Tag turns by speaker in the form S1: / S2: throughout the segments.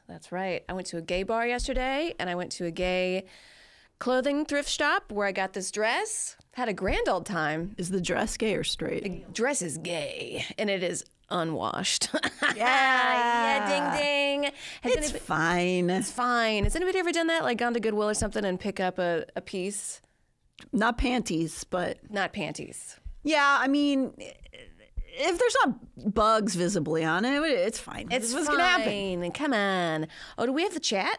S1: That's right. I went to a gay bar yesterday, and I went to a gay clothing thrift shop where I got this dress. Had a grand old time.
S2: Is the dress gay or straight?
S1: The dress is gay, and it is unwashed.
S2: Yeah.
S1: Ding, ding.
S2: It's fine.
S1: It's fine. Has anybody ever done that? Like gone to Goodwill or something and pick up a piece?
S2: Not panties, but...
S1: Not panties.
S2: Yeah, I mean, if there's not bugs visibly on it, it's fine.
S1: It's
S2: what's
S1: fine.
S2: Gonna happen.
S1: Come on. Oh, do we have the chat?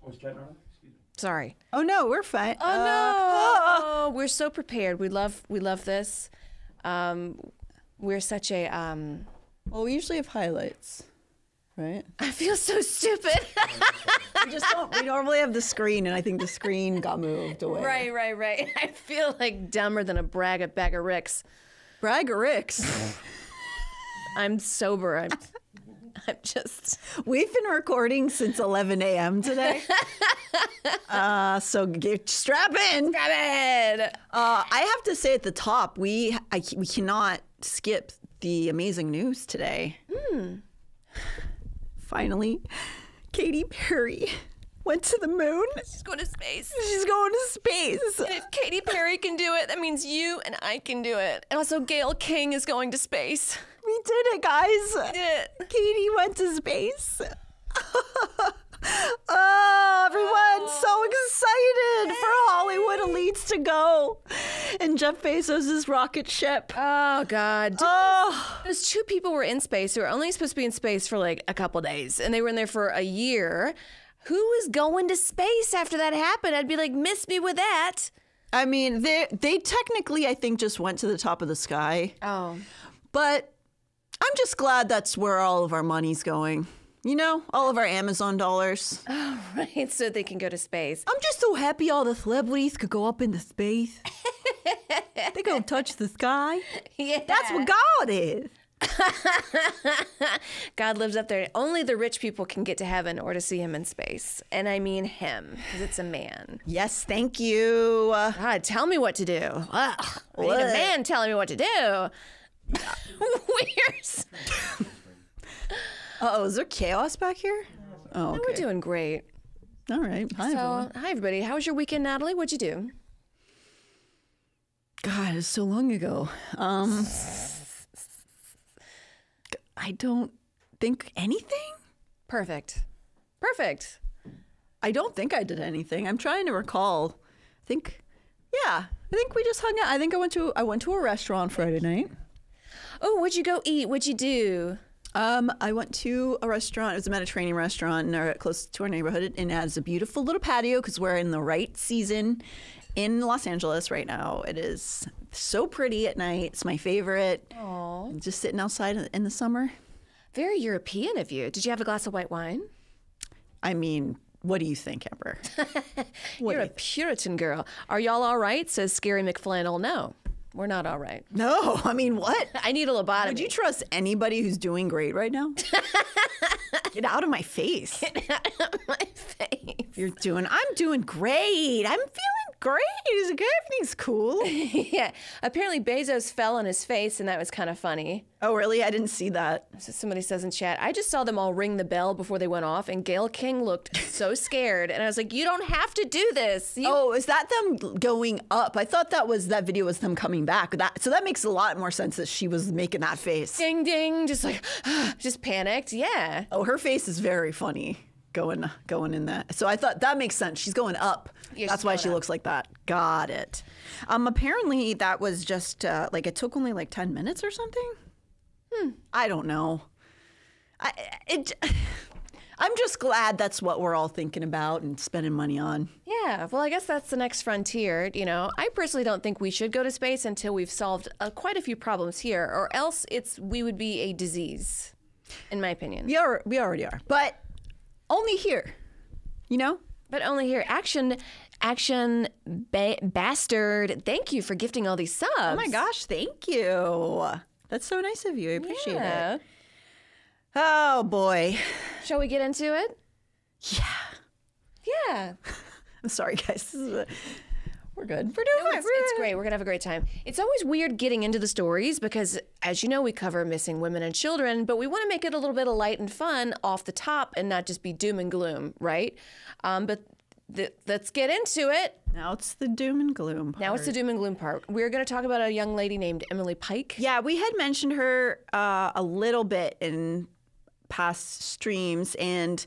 S3: Oh, is chat on? Excuse me.
S1: Sorry.
S2: Oh, no, we're fine.
S1: Oh, no. We're so prepared. We love this. We're such a...
S2: Well, we usually have highlights, right?
S1: I feel so stupid.
S2: We just don't. We normally have the screen, and I think the screen got moved away.
S1: Right. I feel like dumber than a bag of Ricks.
S2: Bragg or Ricks?
S1: I'm sober. I'm just...
S2: We've been recording since 11 a.m. today. So strap in.
S1: Grab it.
S2: I have to say at the top, we cannot skip the amazing news today. Finally, Katy Perry went to the moon.
S1: She's going to space.
S2: She's going to space.
S1: And if Katy Perry can do it, that means you and I can do it. And also Gayle King is going to space.
S2: We did it, guys.
S1: We did it.
S2: Katy went to space. Oh, everyone's so excited for Hollywood elites to go. And Jeff Bezos' rocket ship.
S1: Oh, God.
S2: Oh.
S1: Those two people were in space who were only supposed to be in space for like a couple days. And they were in there for a year. Who is going to space after that happened? I'd be like, miss me with that.
S2: I mean, they technically, I think, just went to the top of the sky.
S1: Oh.
S2: But I'm just glad that's where all of our money's going. You know, all of our Amazon dollars.
S1: Oh, right. So they can go to space.
S2: I'm just so happy all the celebrities could go up into space. They go touch the sky.
S1: Yeah.
S2: That's what God is.
S1: God lives up there. Only the rich people can get to heaven or to see him in space. And I mean him, because it's a man.
S2: Yes, thank you.
S1: God, tell me what to do. Ugh, I need a man telling me what to do. Weird.
S2: Uh-oh, is there chaos back here? Oh, okay.
S1: We're doing great.
S2: All right. Hi, everyone.
S1: Hi, everybody. How was your weekend, Natalie? What'd you do?
S2: God, it's so long ago. I don't think anything.
S1: Perfect.
S2: I don't think I did anything. I'm trying to recall. I think we just hung out. I think I went to a restaurant Friday night.
S1: Oh, what'd you go eat? What'd you do?
S2: I went to a restaurant. It was a Mediterranean restaurant close to our neighborhood, and it has a beautiful little patio because we're in the right season in Los Angeles right now. It is so pretty at night. It's my favorite.
S1: Aww.
S2: Just sitting outside in the summer.
S1: Very European of you. Did you have a glass of white wine?
S2: I mean, what do you think, Amber?
S1: You're a Puritan girl. Are y'all all right? Says Scary McFlannel. No. We're not all right.
S2: No, I mean, what?
S1: I need a lobotomy.
S2: Would you trust anybody who's doing great right now? Get out of my face.
S1: Get out of my face.
S2: I'm doing great. I'm feeling great. Everything's cool.
S1: Yeah. Apparently Bezos fell on his face, and that was kind of funny.
S2: Oh, really? I didn't see that.
S1: So somebody says in chat, I just saw them all ring the bell before they went off, and Gayle King looked so scared. And I was like, you don't have to do this.
S2: Oh, is that them going up? I thought that video was them coming back. So that makes a lot more sense that she was making that face.
S1: Ding, ding. Just like, just panicked. Yeah.
S2: Oh, her face is very funny going in that. So I thought that makes sense. She's going up.
S1: Yeah,
S2: that's why she looks like that. Got it. Apparently that was just it took only like 10 minutes or something. I don't know. I'm just glad that's what we're all thinking about and spending money on.
S1: Yeah, well, I guess that's the next frontier. You know, I personally don't think we should go to space until we've solved quite a few problems here, or else we would be a disease, in my opinion.
S2: We already are, but only here, you know?
S1: But only here. Action, bastard. Thank you for gifting all these subs.
S2: Oh my gosh, thank you. That's so nice of you. I appreciate it. Oh boy.
S1: Shall we get into it?
S2: Yeah.
S1: Yeah.
S2: I'm sorry, guys. We're good.
S1: We're doing fine. It's great. We're going to have a great time. It's always weird getting into the stories because, as you know, we cover missing women and children, but we want to make it a little bit of light and fun off the top and not just be doom and gloom, right? But let's get into it.
S2: Now it's the doom and gloom part.
S1: Now it's the doom and gloom part. We're going to talk about a young lady named Emily Pike.
S2: Yeah, we had mentioned her a little bit in past streams, and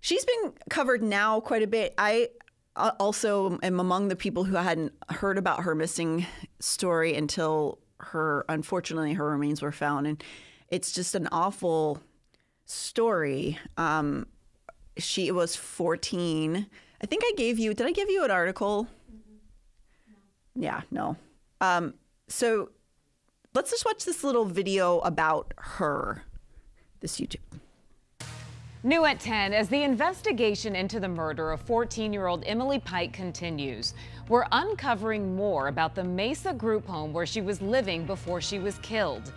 S2: she's been covered now quite a bit. I also am among the people who hadn't heard about her missing story until unfortunately, her remains were found. And it's just an awful story. She was 14. I think did I give you an article? Mm-hmm. No. Yeah, no. So let's just watch this little video about her, this YouTube.
S4: New at 10, as the investigation into the murder of 14-year-old Emily Pike continues, we're uncovering more about the Mesa group home where she was living before she was killed.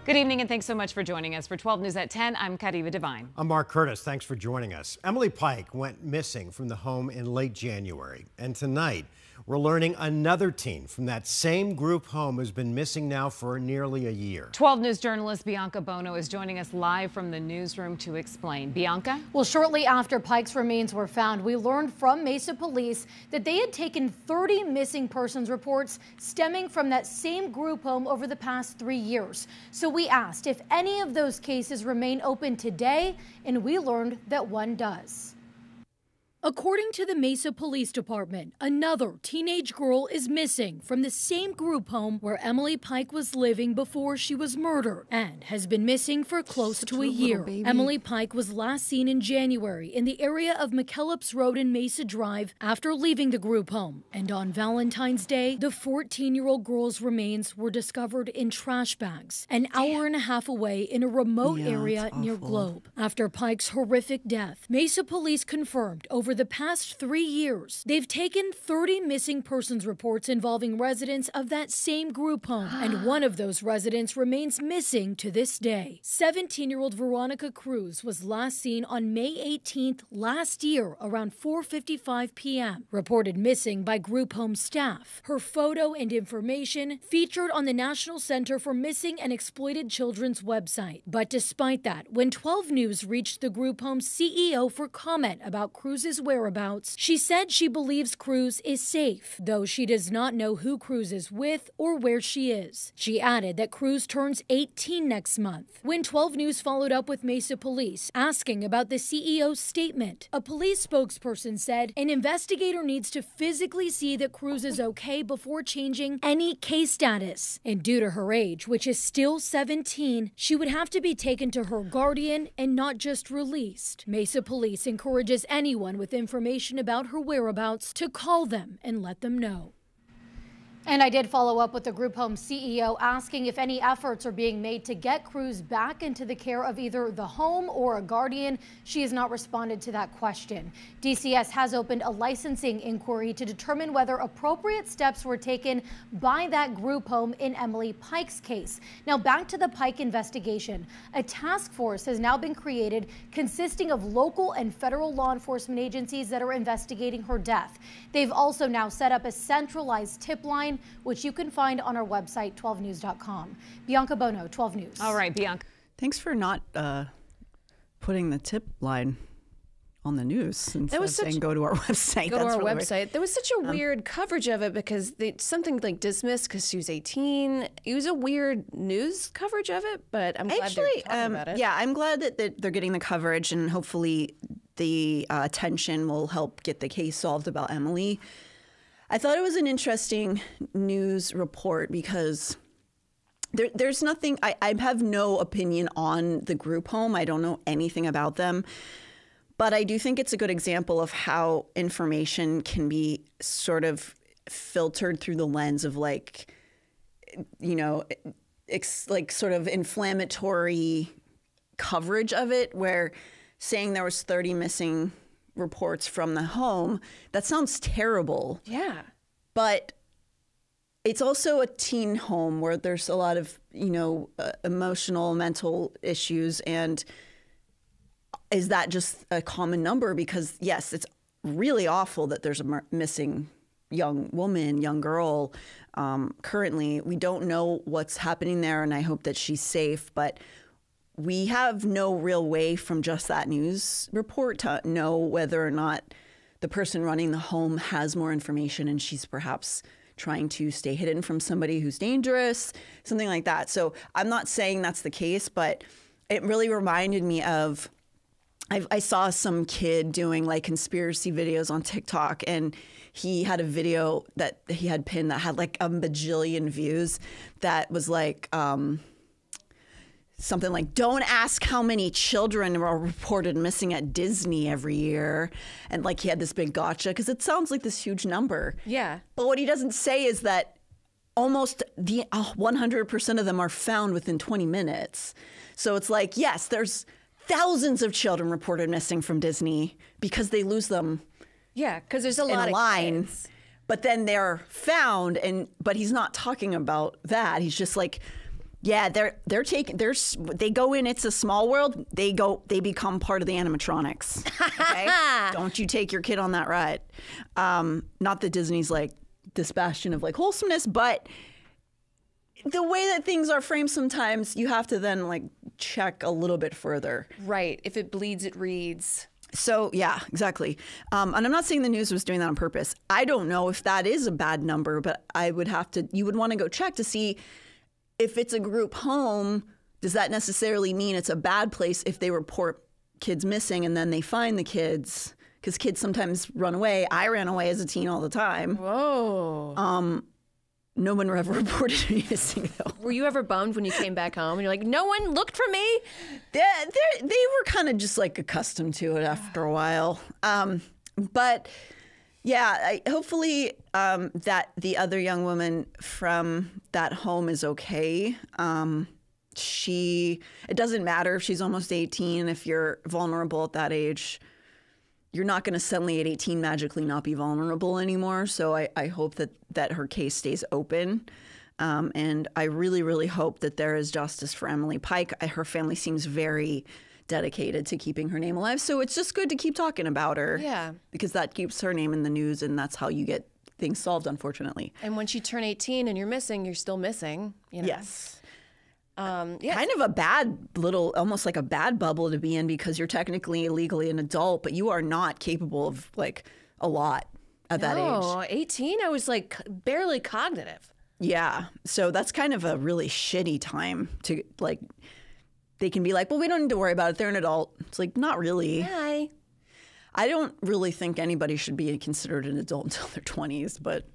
S4: Good evening and thanks so much for joining us. For 12 News at 10, I'm Kadiva Devine.
S5: I'm Mark Curtis. Thanks for joining us. Emily Pike went missing from the home in late January. And tonight, we're learning another teen from that same group home has been missing now for nearly a year.
S4: 12 News journalist Bianca Bono is joining us live from the newsroom to explain. Bianca?
S6: Well, shortly after Pike's remains were found, we learned from Mesa police that they had taken 30 missing persons reports stemming from that same group home over the past 3 years. So we asked if any of those cases remain open today, and we learned that one does. According to the Mesa Police Department, another teenage girl is missing from the same group home where Emily Pike was living before she was murdered and has been missing for close to a year. Emily Pike was last seen in January in the area of McKellips Road and Mesa Drive after leaving the group home. And on Valentine's Day, the 14-year-old girl's remains were discovered in trash bags an hour and a half away in a remote area near Globe. After Pike's horrific death, Mesa police confirmed over the past 3 years, they've taken 30 missing persons reports involving residents of that same group home, and one of those residents remains missing to this day. 17-year-old Veronica Cruz was last seen on May 18th last year around 4:55 p.m., reported missing by group home staff. Her photo and information featured on the National Center for Missing and Exploited Children's website. But despite that, when 12 News reached the group home's CEO for comment about Cruz's whereabouts, she said she believes Cruz is safe, though she does not know who Cruz is with or where she is. She added that Cruz turns 18 next month. When 12 News followed up with Mesa Police, asking about the CEO's statement, a police spokesperson said an investigator needs to physically see that Cruz is okay before changing any case status. And due to her age, which is still 17, she would have to be taken to her guardian and not just released. Mesa Police encourages anyone with information about her whereabouts to call them and let them know. And I did follow up with the group home CEO asking if any efforts are being made to get Cruz back into the care of either the home or a guardian. She has not responded to that question. DCS has opened a licensing inquiry to determine whether appropriate steps were taken by that group home in Emily Pike's case. Now back to the Pike investigation. A task force has now been created consisting of local and federal law enforcement agencies that are investigating her death. They've also now set up a centralized tip line, which you can find on our website, 12news.com. Bianca Bono, 12 News.
S4: All right, Bianca.
S2: Thanks for not putting the tip line on the news instead of saying go to our website.
S1: Go to our website. There was such a weird coverage of it because something like dismissed because she was 18. It was a weird news coverage of it, but I'm glad they're talking about it.
S2: Yeah, I'm glad that they're getting the coverage, and hopefully the attention will help get the case solved about Emily. I thought it was an interesting news report because there's nothing, I have no opinion on the group home. I don't know anything about them. But I do think it's a good example of how information can be sort of filtered through the lens of like, you know, like sort of inflammatory coverage of it, where saying there was 30 missing reports from the home, that sounds terrible.
S1: Yeah.
S2: But it's also a teen home where there's a lot of, you know, emotional, mental issues. And is that just a common number? Because yes, it's really awful that there's a missing young woman, young girl, currently. We don't know what's happening there, and I hope that she's safe. But we have no real way from just that news report to know whether or not the person running the home has more information and she's perhaps trying to stay hidden from somebody who's dangerous, something like that. So I'm not saying that's the case, but it really reminded me of, I saw some kid doing like conspiracy videos on TikTok, and he had a video that he had pinned that had like a bajillion views that was like, something like, don't ask how many children are reported missing at Disney every year. And like he had this big gotcha because it sounds like this huge number.
S1: Yeah.
S2: But what he doesn't say is that almost the 100% of them are found within 20 minutes. So it's like, yes, there's thousands of children reported missing from Disney because they lose them.
S1: Yeah, because there's a lot of
S2: line.
S1: kids.
S2: But then they're found, but he's not talking about that. He's just like, yeah, they go in. It's a small world. They become part of the animatronics. Okay? Don't you take your kid on that ride. Not that Disney's like this bastion of like wholesomeness, but the way that things are framed, sometimes you have to then like check a little bit further.
S1: Right. If it bleeds, it reads.
S2: So yeah, exactly. And I'm not saying the news was doing that on purpose. I don't know if that is a bad number, but you would want to go check to see if it's a group home. Does that necessarily mean it's a bad place if they report kids missing and then they find the kids? Because kids sometimes run away. I ran away as a teen all the time.
S1: Whoa.
S2: No one ever reported me missing, though.
S1: Were you ever bummed when you came back home and you're like, no one looked for me?
S2: They were kind of just like accustomed to it after a while. But yeah, hopefully that the other young woman from that home is okay. It doesn't matter if she's almost 18. If you're vulnerable at that age, you're not going to suddenly at 18 magically not be vulnerable anymore. So I hope that her case stays open. And I really, really hope that there is justice for Emily Pike. Her family seems very dedicated to keeping her name alive. So it's just good to keep talking about her.
S1: Yeah. Because
S2: that keeps her name in the news, and that's how you get things solved, unfortunately.
S1: And once you turn 18 and you're missing, you're still missing. You know?
S2: Yes.
S1: Yeah.
S2: Kind of a bad almost like a bad bubble to be in, because you're technically legally an adult, but you are not capable of like a lot at that age.
S1: No, 18, I was like barely cognitive.
S2: Yeah. So that's kind of a really shitty time to like, they can be like, well, we don't need to worry about it. They're an adult. It's like, not really.
S1: Hi.
S2: I don't really think anybody should be considered an adult until their 20s, but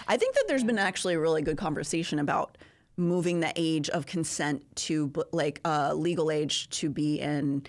S2: I think that there's been actually a really good conversation about moving the age of consent to like legal age to be in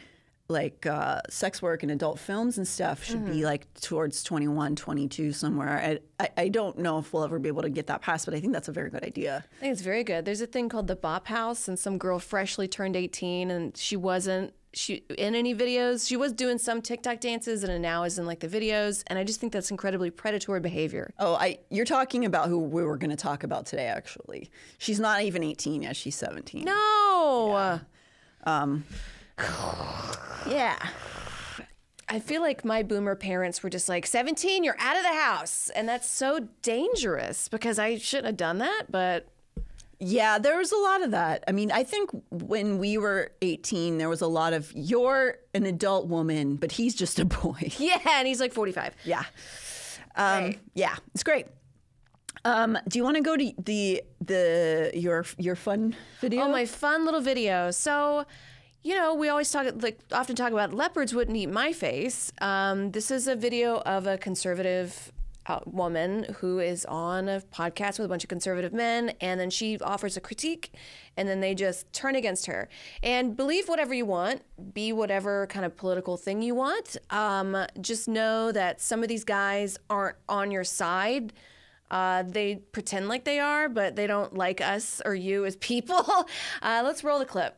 S2: like sex work and adult films and stuff should be like towards 21, 22 somewhere. I don't know if we'll ever be able to get that passed, but I think that's a very good idea.
S1: I think it's very good. There's a thing called the Bop House, and some girl freshly turned 18 and she wasn't in any videos. She was doing some TikTok dances and now is in like the videos. And I just think that's incredibly predatory behavior.
S2: Oh, you're talking about who we were going to talk about today, actually. She's not even 18 yet. She's 17.
S1: No.
S2: Yeah. Yeah.
S1: I feel like my boomer parents were just like, 17, you're out of the house. And that's so dangerous because I shouldn't have done that, but...
S2: Yeah, there was a lot of that. I mean, I think when we were 18, there was a lot of, you're an adult woman, but he's just a boy.
S1: Yeah, and he's like 45.
S2: Yeah.
S1: Right.
S2: Yeah, it's great. Do you want to go to your fun video?
S1: Oh, my fun little video. So, you know, we always often talk about leopards wouldn't eat my face. This is a video of a conservative woman who is on a podcast with a bunch of conservative men, and then she offers a critique, and then they just turn against her. And believe whatever you want, be whatever kind of political thing you want. Just know that some of these guys aren't on your side. They pretend like they are, but they don't like us or you as people. Let's roll the clip.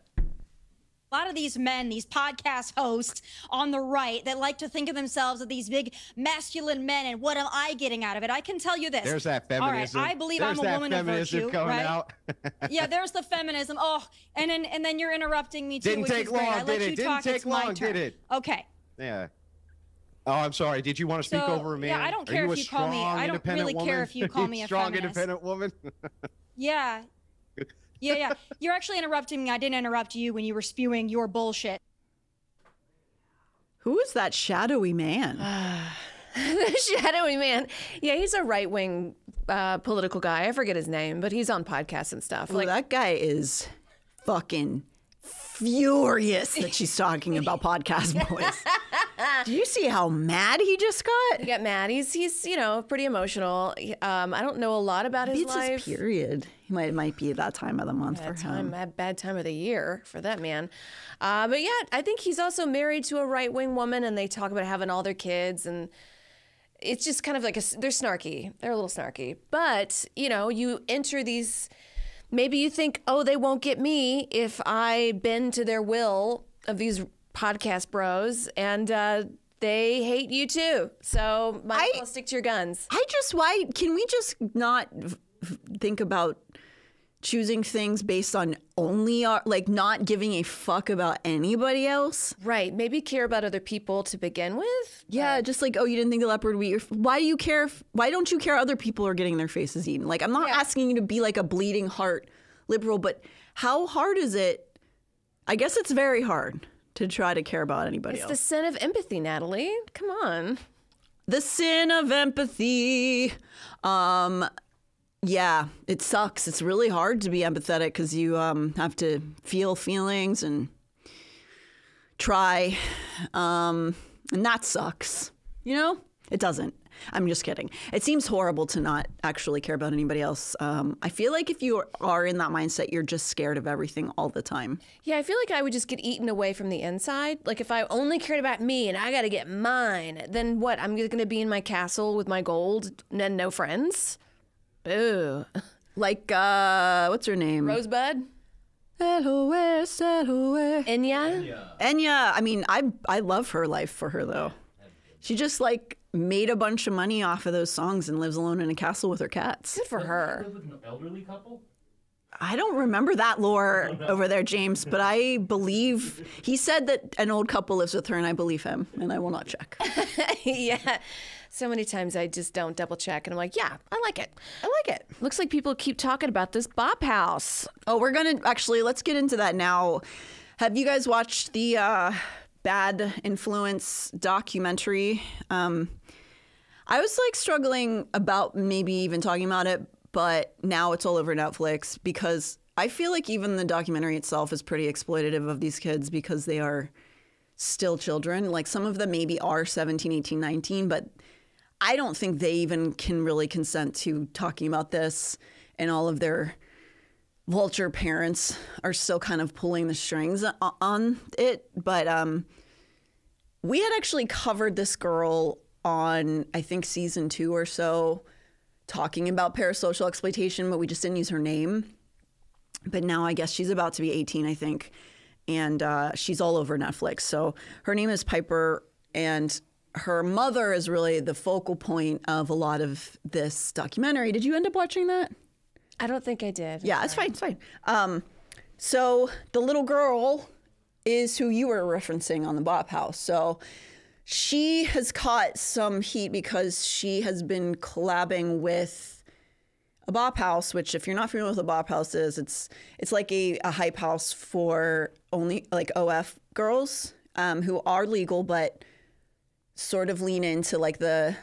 S7: A lot of these men, these podcast hosts on the right that like to think of themselves as these big masculine men, and what am I getting out of it? I can tell you this.
S8: There's that feminism.
S7: All right, I believe I'm a woman of virtue,
S8: coming
S7: right?
S8: out.
S7: Yeah, there's the feminism. Oh, and then you're interrupting me too,
S8: Didn't
S7: which
S8: take
S7: is great.
S8: long,
S7: I let
S8: did
S7: you
S8: it? Didn't
S7: talk.
S8: take
S7: It's my
S8: long,
S7: turn.
S8: did it?
S7: Okay.
S8: Yeah. Oh, I'm sorry. Did you want to speak over a man?
S7: Yeah, I don't care if you call me. I don't really care if you call me a
S8: strong,
S7: feminist.
S8: independent woman.
S7: Yeah. Yeah. You're actually interrupting me. I didn't interrupt you when you were spewing your bullshit.
S2: Who is that shadowy man?
S1: The shadowy man. Yeah, he's a right-wing political guy. I forget his name, but he's on podcasts and stuff.
S2: Well, that guy is fucking furious that she's talking about podcast boys. Do you see how mad he just got?
S1: He got mad. He's pretty emotional. I don't know a lot about his life.
S2: It's his period. It might be that time of the month for him.
S1: Bad time of the year for that man. But yeah, I think he's also married to a right-wing woman, and they talk about having all their kids, and it's just kind of like they're snarky. They're a little snarky. But, you enter these, maybe you think, oh, they won't get me if I bend to their will of these podcast bros, and they hate you too. So might as well stick to your guns.
S2: Why can we just not think about choosing things based on only not giving a fuck about anybody else?
S1: Right. Maybe care about other people to begin with.
S2: Yeah, just like, oh, you didn't think the leopard would eat why do you care? Why don't you care other people are getting their faces eaten? Like, I'm not asking you to be like a bleeding heart liberal, but how hard is it? I guess it's very hard to try to care about anybody else.
S1: It's the sin of empathy, Natalie. Come on.
S2: The sin of empathy. Yeah, it sucks. It's really hard to be empathetic because you have to feel feelings and try. And that sucks. It doesn't. I'm just kidding. It seems horrible to not actually care about anybody else. I feel like if you are in that mindset, you're just scared of everything all the time.
S1: Yeah, I feel like I would just get eaten away from the inside. Like if I only cared about me and I got to get mine, then what? I'm going to be in my castle with my gold and no friends? Boo.
S2: Like, what's her name?
S1: Rosebud?
S2: SOS.
S1: Enya?
S2: Enya. I mean, I love her life for her, though. She just, made a bunch of money off of those songs and lives alone in a castle with her cats.
S1: Good for her.
S3: Live with an elderly couple?
S2: I don't remember that lore over there, James, but I believe he said that an old couple lives with her, and I believe him, and I will not check.
S1: Yeah. So many times I just don't double check, and I'm like, yeah, I like it. Looks like people keep talking about this Bop House.
S2: Oh, let's get into that now. Have you guys watched the Bad Influence documentary? I was struggling about maybe even talking about it, but now it's all over Netflix because I feel like even the documentary itself is pretty exploitative of these kids because they are still children. Some of them maybe are 17, 18, 19, but I don't think they even can really consent to talking about this, and all of their vulture parents are still kind of pulling the strings on it. But we had actually covered this girl on, I think, season 2 or so, talking about parasocial exploitation, but we just didn't use her name. But now I guess she's about to be 18, I think, and she's all over Netflix. So her name is Piper, and her mother is really the focal point of a lot of this documentary. Did you end up watching that?
S1: I don't think I did.
S2: Yeah, it's fine. So the little girl is who you were referencing on the Bop House. So she has caught some heat because she has been collabing with a Bop House, which, if you're not familiar with what a Bop House is, it's like a hype house for only OF girls who are legal but sort of lean into the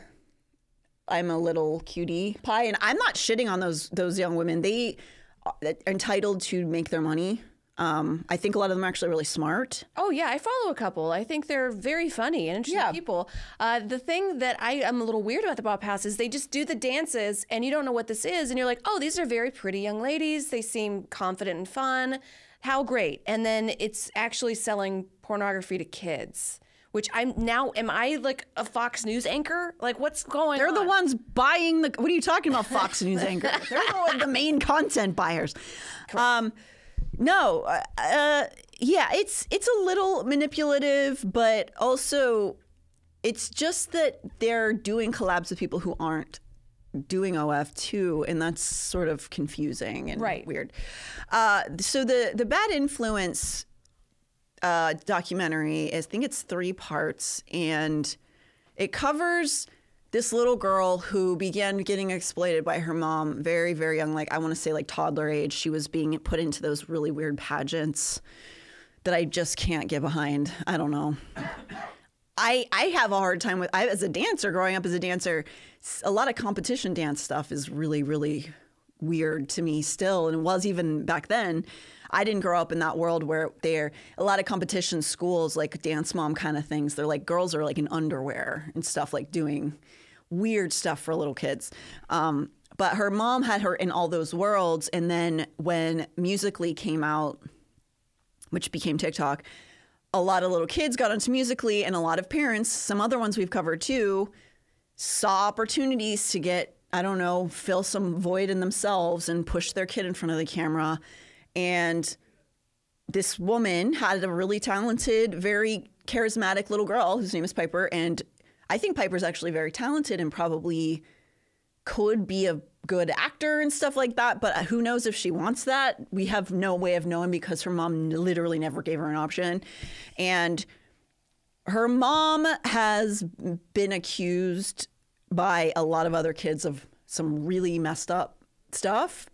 S2: I'm a little cutie pie. And I'm not shitting on those young women. They are entitled to make their money. I think a lot of them are actually really smart.
S1: Oh, yeah. I follow a couple. I think they're very funny and interesting people. The thing that I am a little weird about the Bop House is they just do the dances and you don't know what this is. And you're like, oh, these are very pretty young ladies. They seem confident and fun. How great. And then it's actually selling pornography to kids. Which am I a Fox News anchor? What's going on?
S2: They're the ones buying what are you talking about, Fox News anchor? They're the main content buyers. Yeah, it's a little manipulative, but also it's just that they're doing collabs with people who aren't doing OF too, and that's sort of confusing and weird. So the Bad Influence documentary I think it's 3 parts, and It covers this little girl who began getting exploited by her mom very, very young, like I want to say like toddler age. She was being put into those really weird pageants that I just can't get behind. I don't know. I have a hard time with, as a dancer, growing up as a dancer, a lot of competition dance stuff is really, really weird to me still, and it was even back then. I didn't grow up in that world where they're a lot of competition schools, like dance mom kind of things. They're like girls are like in underwear and stuff, like doing weird stuff for little kids. But her mom had her in all those worlds. And then when Musical.ly came out, which became TikTok, a lot of little kids got onto Musical.ly, and a lot of parents, some other ones we've covered too, saw opportunities to get, I don't know, fill some void in themselves and push their kid in front of the camera. And this woman had a really talented, very charismatic little girl whose name is Piper. And I think Piper's actually very talented and probably could be a good actor and stuff like that. But who knows if she wants that? We have no way of knowing because her mom literally never gave her an option. And her mom has been accused by a lot of other kids of some really messed up stuff.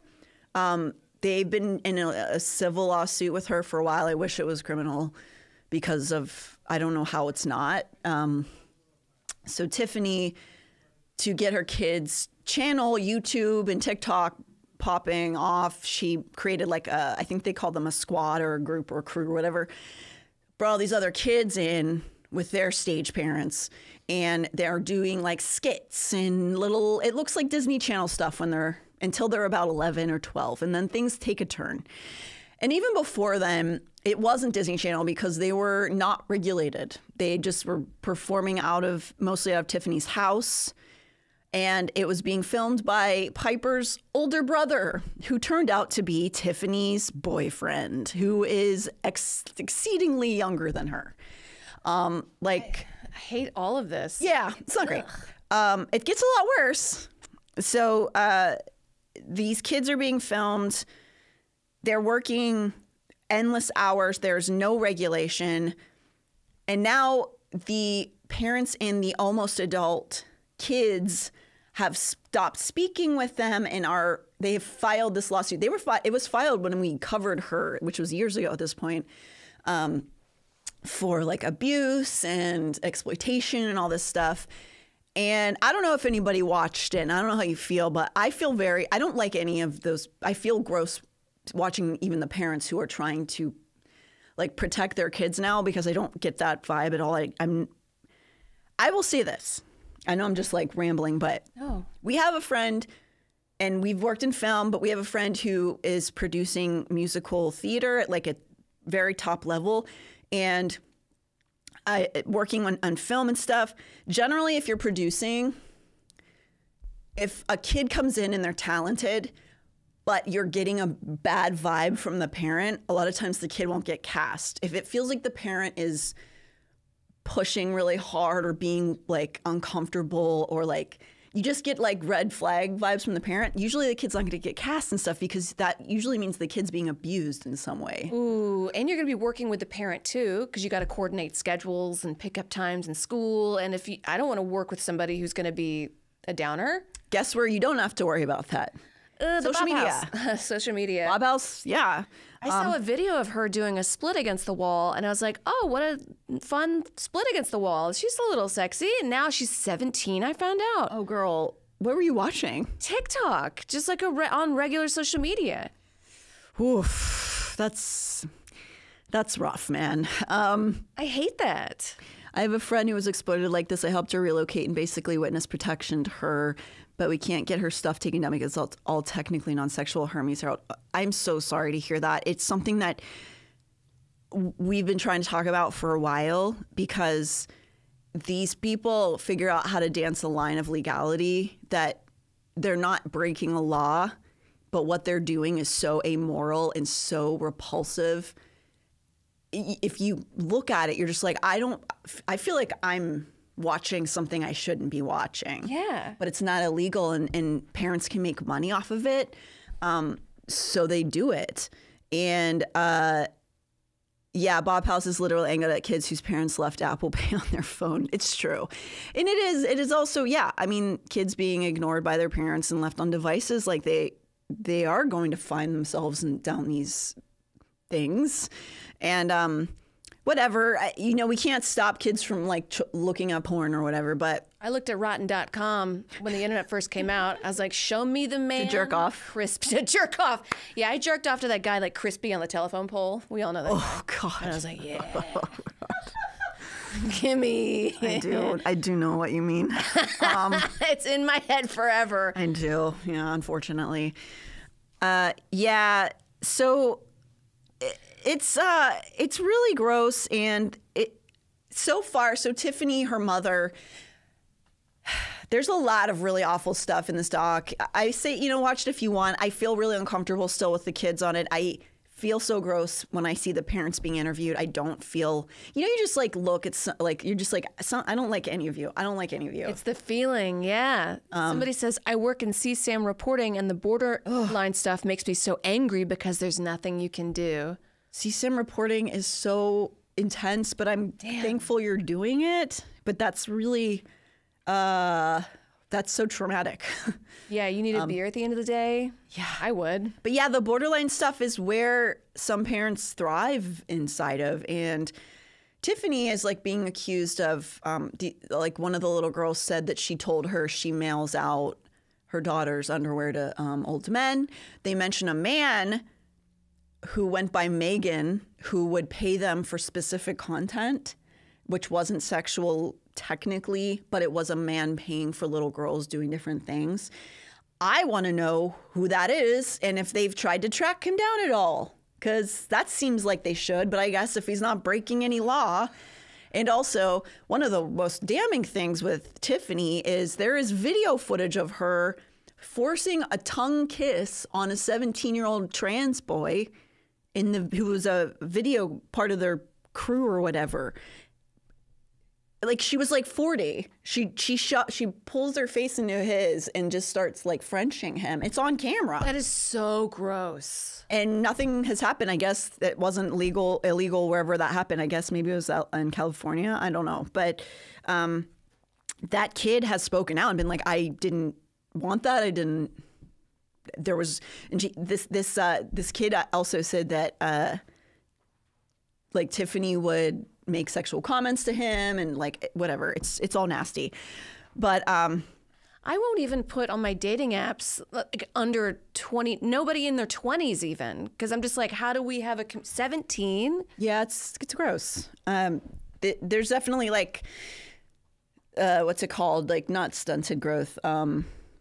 S2: They've been in a civil lawsuit with her for a while. I wish it was criminal because of, I don't know how it's not. So Tiffany, to get her kids' channel, YouTube and TikTok popping off, she created like a, I think they called them a squad or a group or a crew or whatever, brought all these other kids in with their stage parents. And they're doing like skits and little, it looks like Disney Channel stuff when they're, until they're about 11 or 12. And then things take a turn. And even before then, it wasn't Disney Channel because they were not regulated. They just were performing mostly out of Tiffany's house. And it was being filmed by Piper's older brother, who turned out to be Tiffany's boyfriend, who is exceedingly younger than her.
S1: I hate all of this.
S2: Yeah, it's not great. It gets a lot worse. So these kids are being filmed. They're working endless hours. There's no regulation. And now the parents and the almost adult kids have stopped speaking with them and they have filed this lawsuit. It was filed when we covered her, which was years ago at this point, for like abuse and exploitation and all this stuff. And I don't know if anybody watched it, and I don't know how you feel, but I don't like any of those. I feel gross watching even the parents who are trying to like protect their kids now, because I don't get that vibe at all. I will say this. I know I'm just like rambling, but we have a friend, and we've worked in film, but we have a friend who is producing musical theater at like a very top level, and working on film and stuff. Generally, if you're producing, if a kid comes in and they're talented, but you're getting a bad vibe from the parent, a lot of times the kid won't get cast. If it feels like the parent is pushing really hard or being like uncomfortable, or like you just get like red flag vibes from the parent, usually the kid's not going to get cast and stuff, because that usually means the kid's being abused in some way.
S1: Ooh, and you're going to be working with the parent too, because you got to coordinate schedules and pickup times in school. And I don't want to work with somebody who's going to be a downer.
S2: Guess where you don't have to worry about that? Social media.
S1: Social media.
S2: Clubhouse, yeah.
S1: I saw a video of her doing a split against the wall, and I was like, oh, what a fun split against the wall. She's a little sexy, and now she's 17, I found out.
S2: Oh, girl, what were you watching?
S1: TikTok, just like on regular social media.
S2: Oof, that's rough, man.
S1: I hate that.
S2: I have a friend who was exploited like this. I helped her relocate and basically witness protection to her, but we can't get her stuff taken down because it's all technically non-sexual. Hermes are out. I'm so sorry to hear that. It's something that we've been trying to talk about for a while, because these people figure out how to dance a line of legality that they're not breaking a law, but what they're doing is so amoral and so repulsive. If you look at it, you're just like, I feel like I'm watching something I shouldn't be watching.
S1: Yeah.
S2: But it's not illegal, and parents can make money off of it. So they do it. And Yeah, Bob House is literally angry at kids whose parents left Apple Pay on their phone. It's true. And it is also, yeah, I mean, kids being ignored by their parents and left on devices, like they are going to find themselves down these things. And whatever, you know, we can't stop kids from like looking up porn or whatever, but
S1: I looked at rotten.com when the internet first came out. I was like, show me the man.
S2: To jerk off?
S1: To jerk off. Yeah, I jerked off to that guy like Crispy on the telephone pole. We all know that.
S2: Oh, God.
S1: And I was like, yeah. Gimme.
S2: I do know what you mean.
S1: It's in my head forever.
S2: I do. Yeah, unfortunately. Yeah, so it's really gross. And so Tiffany, her mother, there's a lot of really awful stuff in this doc. I say, you know, watch it if you want. I feel really uncomfortable still with the kids on it. I feel so gross when I see the parents being interviewed. I don't feel, you know, you just like look, it's like, you're just like, I don't like any of you. I don't like any of you.
S1: It's the feeling, yeah. Somebody says, I work in CSAM reporting and the borderline stuff makes me so angry because there's nothing you can do.
S2: CSAM reporting is so intense, but I'm thankful you're doing it. But that's really... that's so traumatic.
S1: Yeah, you need a beer at the end of the day.
S2: Yeah,
S1: I would.
S2: But yeah, the borderline stuff is where some parents thrive inside of. And Tiffany is like being accused of, like one of the little girls said that she told her she mails out her daughter's underwear to old men. They mention a man who went by Megan who would pay them for specific content, which wasn't sexual technically, but it was a man paying for little girls doing different things. I want to know who that is and if they've tried to track him down at all, because that seems like they should, but I guess if he's not breaking any law. And also, one of the most damning things with Tiffany is there is video footage of her forcing a tongue kiss on a 17-year-old trans boy who was a video part of their crew or whatever. Like she was like 40. She pulls her face into his and just starts like Frenching him. It's on camera.
S1: That is so gross.
S2: And nothing has happened. I guess it wasn't illegal wherever that happened. I guess maybe it was out in California. I don't know. But that kid has spoken out and been like, I didn't want that. I didn't. There was this kid also said that like Tiffany would make sexual comments to him and like whatever. It's all nasty. But
S1: I won't even put on my dating apps like under 20, nobody in their 20s even, because I'm just like, how do we have a 17?
S2: Yeah, it's gross. There's definitely like what's it called? Like not stunted growth,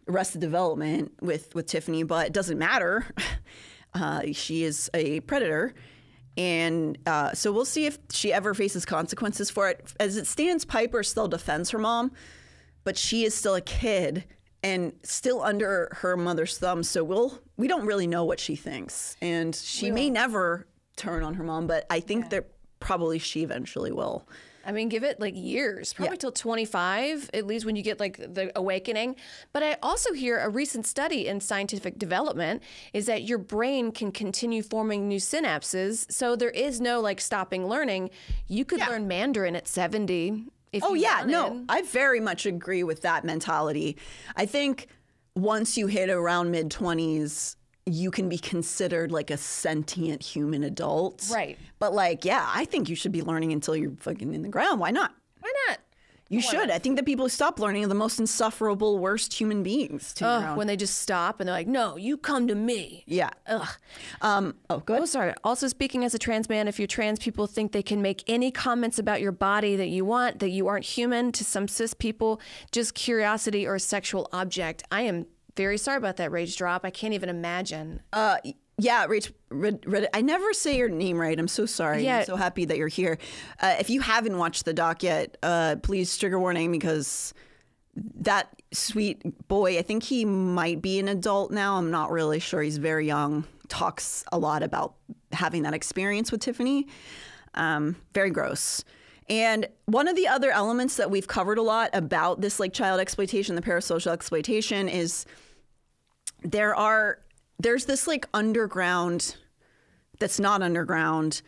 S2: arrested development with Tiffany, but it doesn't matter. She is a predator. And so we'll see if she ever faces consequences for it. As it stands, Piper still defends her mom, but she is still a kid and still under her mother's thumb. So we don't really know what she thinks. And she may never turn on her mom, but I think that probably she eventually will.
S1: I mean, give it like years, probably till 25, at least when you get like the awakening. But I also hear a recent study in scientific development is that your brain can continue forming new synapses. So there is no like stopping learning. You could learn Mandarin at 70 if you wanted.
S2: No, I very much agree with that mentality. I think once you hit around mid-20s, you can be considered like a sentient human adult.
S1: Right.
S2: But like, yeah, I think you should be learning until you're fucking in the ground. Why not?
S1: Why not?
S2: You should. I think that people who stop learning are the most insufferable, worst human beings to be around.
S1: When they just stop and they're like, no, you come to me.
S2: Yeah.
S1: Ugh.
S2: Go ahead.
S1: Oh, sorry. Also speaking as a trans man, if you're trans, people think they can make any comments about your body that you want, that you aren't human. To some cis people, just curiosity or a sexual object. I am very sorry about that, Rage Drop. I can't even imagine.
S2: Yeah, Rach, I never say your name right. I'm so sorry.
S1: Yeah.
S2: I'm so happy that you're here. If you haven't watched the doc yet, please trigger warning, because that sweet boy, I think he might be an adult now. I'm not really sure. He's very young. Talks a lot about having that experience with Tiffany. Very gross. And one of the other elements that we've covered a lot about this like child exploitation, the parasocial exploitation, is there's this like underground that's not underground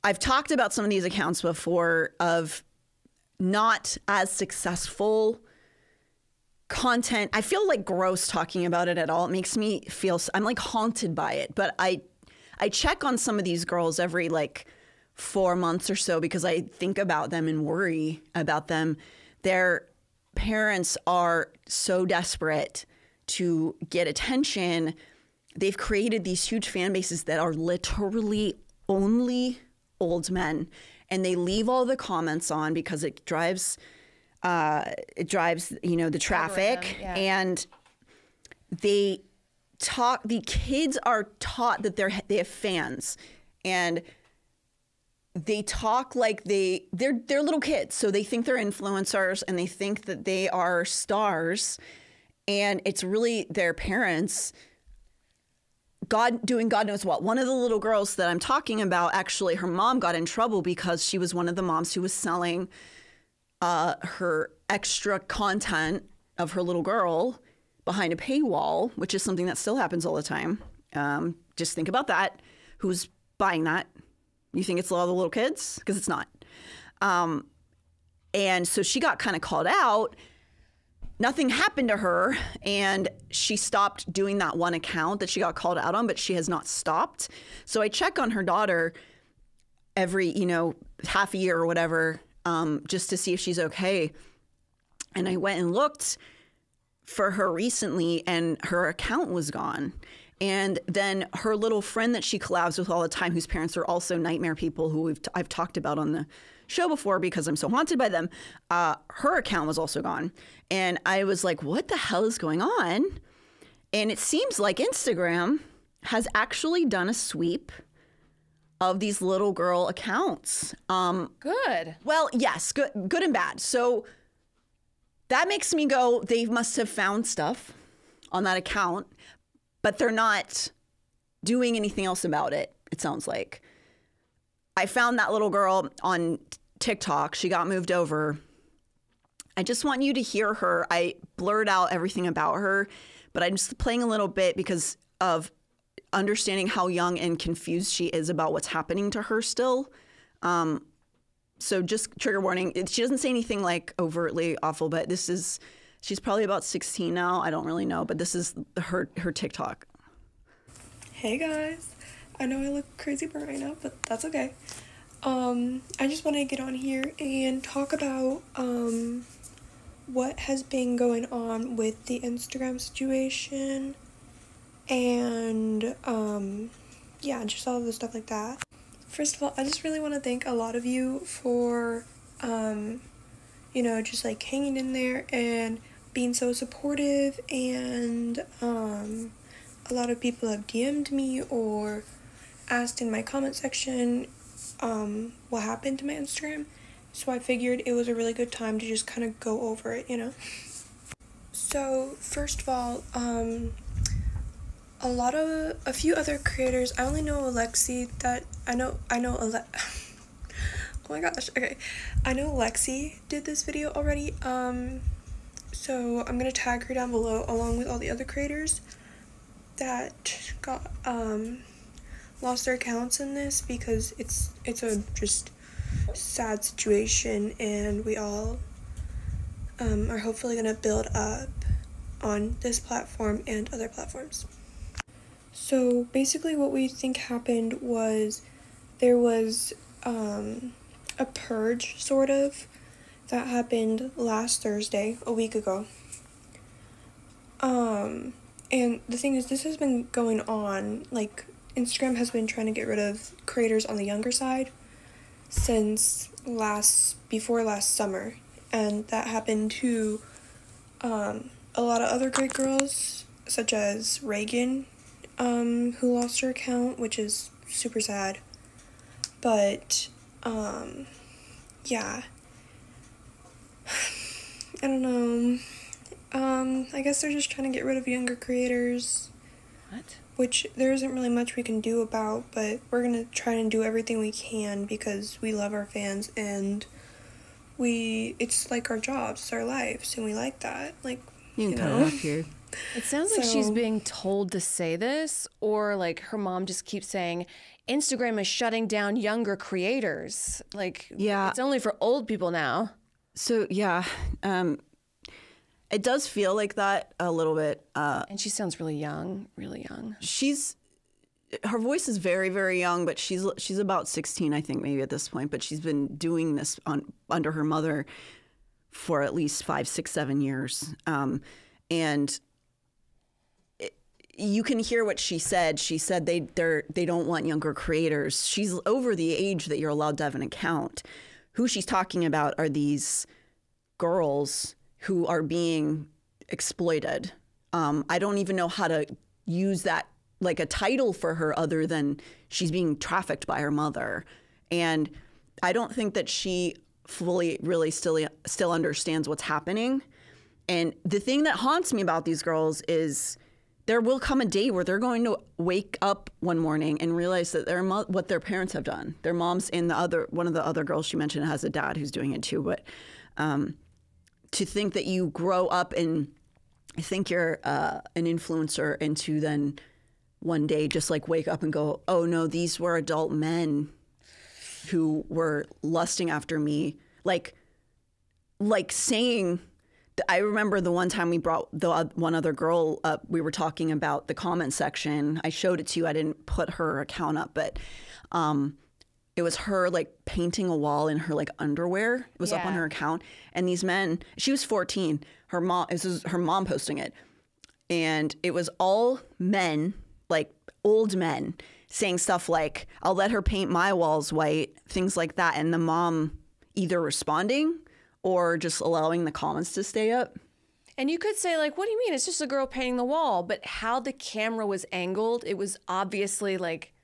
S2: I've talked about some of these accounts before of not as successful content. I feel like gross talking about it at all. It makes me feel, I'm like haunted by it. But I check on some of these girls every like 4 months or so because I think about them and worry about them. Their parents are so desperate to get attention. They've created these huge fan bases that are literally only old men, and they leave all the comments on because it drives the traffic.
S1: Yeah.
S2: And the kids are taught that they have fans, and they talk like they're little kids, so they think they're influencers and they think that they are stars, and it's really their parents doing God knows what. One of the little girls that I'm talking about, actually, her mom got in trouble because she was one of the moms who was selling her extra content of her little girl behind a paywall, which is something that still happens all the time. Just think about that. Who's buying that? You think it's all the little kids? Because it's not. And so she got kind of called out. Nothing happened to her, and she stopped doing that one account that she got called out on, but she has not stopped. So I check on her daughter every, half a year or whatever, just to see if she's okay. And I went and looked for her recently, and her account was gone. And then her little friend that she collabs with all the time, whose parents are also nightmare people who I've talked about on the show before because I'm so haunted by them, her account was also gone. And I was like, what the hell is going on? And it seems like Instagram has actually done a sweep of these little girl accounts.
S1: Good.
S2: Well, yes, good and bad. So that makes me go, they must have found stuff on that account, but they're not doing anything else about it, it sounds like. I found that little girl on TikTok. She got moved over. I just want you to hear her. I blurred out everything about her, but I'm just playing a little bit because of understanding how young and confused she is about what's happening to her still. So just trigger warning. She doesn't say anything like overtly awful, but she's probably about 16 now. I don't really know, but this is her TikTok.
S9: Hey guys. I know I look crazy burnt right now, but that's okay. I just want to get on here and talk about what has been going on with the Instagram situation and yeah, just all of the stuff like that. First of all, I just really want to thank a lot of you for just like hanging in there and being so supportive, and a lot of people have DM'd me or asked in my comment section what happened to my Instagram, so I figured it was a really good time to just kind of go over it, So first of all, a few other creators, I only know Alexi, oh my gosh, okay, I know Lexi did this video already, so I'm gonna tag her down below along with all the other creators that got lost their accounts in this, because it's a just sad situation, and we all are hopefully gonna build up on this platform and other platforms. So basically what we think happened was there was a purge sort of that happened last Thursday, a week ago. And the thing is, this has been going on, like, Instagram has been trying to get rid of creators on the younger side since before last summer, and that happened to a lot of other great girls, such as Reagan, who lost her account, which is super sad. But yeah, I don't know. I guess they're just trying to get rid of younger creators.
S1: What?
S9: Which there isn't really much we can do about, but we're gonna try and do everything we can because we love our fans, and it's like our jobs, it's our lives, and we like that. Like,
S2: you can cut it off here.
S1: It sounds like she's being told to say this, or like her mom just keeps saying, Instagram is shutting down younger creators. Like,
S2: yeah,
S1: it's only for old people now.
S2: So, yeah, it does feel like that a little bit.
S1: And she sounds really young, really young.
S2: Her voice is very, very young, but she's about 16, I think, maybe at this point. But she's been doing this under her mother for at least 5, 6, 7 years. And you can hear what she said. She said they don't want younger creators. She's over the age that you're allowed to have an account. Who she's talking about are these girls who are being exploited. I don't even know how to use that like a title for her other than she's being trafficked by her mother. And I don't think that she fully really still understands what's happening. And the thing that haunts me about these girls is there will come a day where they're going to wake up one morning and realize that what their parents have done. Their moms and one of the other girls she mentioned has a dad who's doing it too. But to think that you grow up and think you're an influencer and to then one day just like wake up and go, oh no, these were adult men who were lusting after me. Like saying, I remember the one time we brought one other girl up, we were talking about the comment section. I showed it to you. I didn't put her account up, but it was her like painting a wall in her like underwear. It was up on her account. And these men, she was 14. This is her mom posting it. And it was all men, like old men, saying stuff like, I'll let her paint my walls white, things like that. And the mom either responding or just allowing the comments to stay up.
S1: And you could say, like, what do you mean? It's just a girl painting the wall. But how the camera was angled, it was obviously like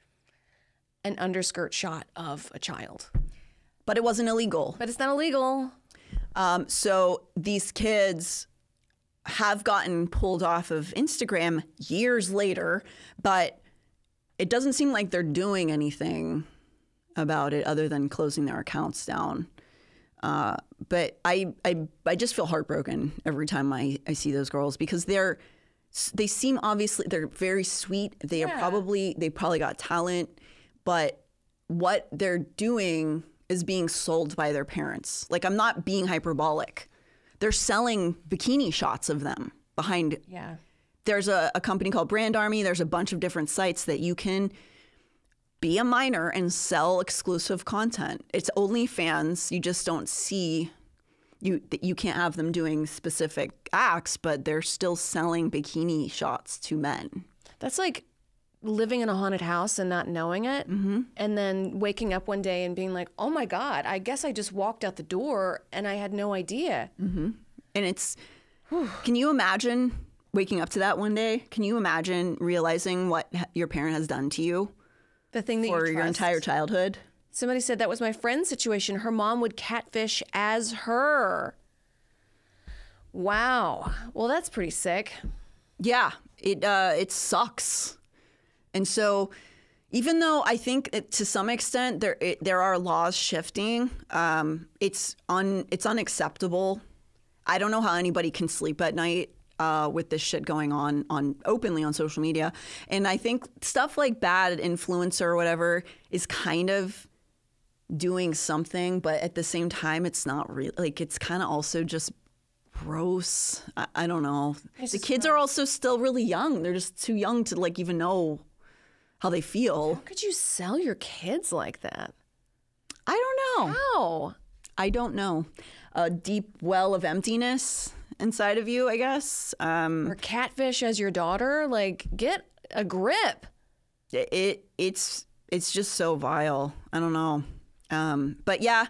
S1: an underskirt shot of a child.
S2: But it wasn't illegal.
S1: But it's not illegal.
S2: So these kids have gotten pulled off of Instagram years later, but it doesn't seem like they're doing anything about it other than closing their accounts down. But I just feel heartbroken every time I see those girls because they seem obviously, they're very sweet. They probably got talent, but what they're doing is being sold by their parents. Like, I'm not being hyperbolic. They're selling bikini shots of them behind.
S1: Yeah.
S2: There's a company called Brand Army. There's a bunch of different sites that you can be a minor and sell exclusive content. It's OnlyFans. You just don't see, you can't have them doing specific acts, but they're still selling bikini shots to men.
S1: That's like living in a haunted house and not knowing it. Mm-hmm. And then waking up one day and being like, oh my God, I guess I just walked out the door and I had no idea.
S2: Mm-hmm. And it's, can you imagine waking up to that one day? Can you imagine realizing what your parent has done to you?
S1: The thing that
S2: for
S1: you
S2: your entire childhood.
S1: Somebody said that was my friend's situation. Her mom would catfish as her. Wow. Well, that's pretty sick.
S2: Yeah, it sucks. And so, even though I think to some extent there are laws shifting, it's unacceptable. I don't know how anybody can sleep at night with this shit going on openly on social media. And I think stuff like bad influencer or whatever is kind of doing something, but at the same time, it's not really, like, it's kind of also just gross. I don't know. The kids are also still really young. They're just too young to like even know how they feel.
S1: How could you sell your kids like that?
S2: I don't know.
S1: How?
S2: I don't know. A deep well of emptiness inside of you, I guess.
S1: Or catfish as your daughter? Like, get a grip.
S2: It's just so vile. I don't know. But yeah,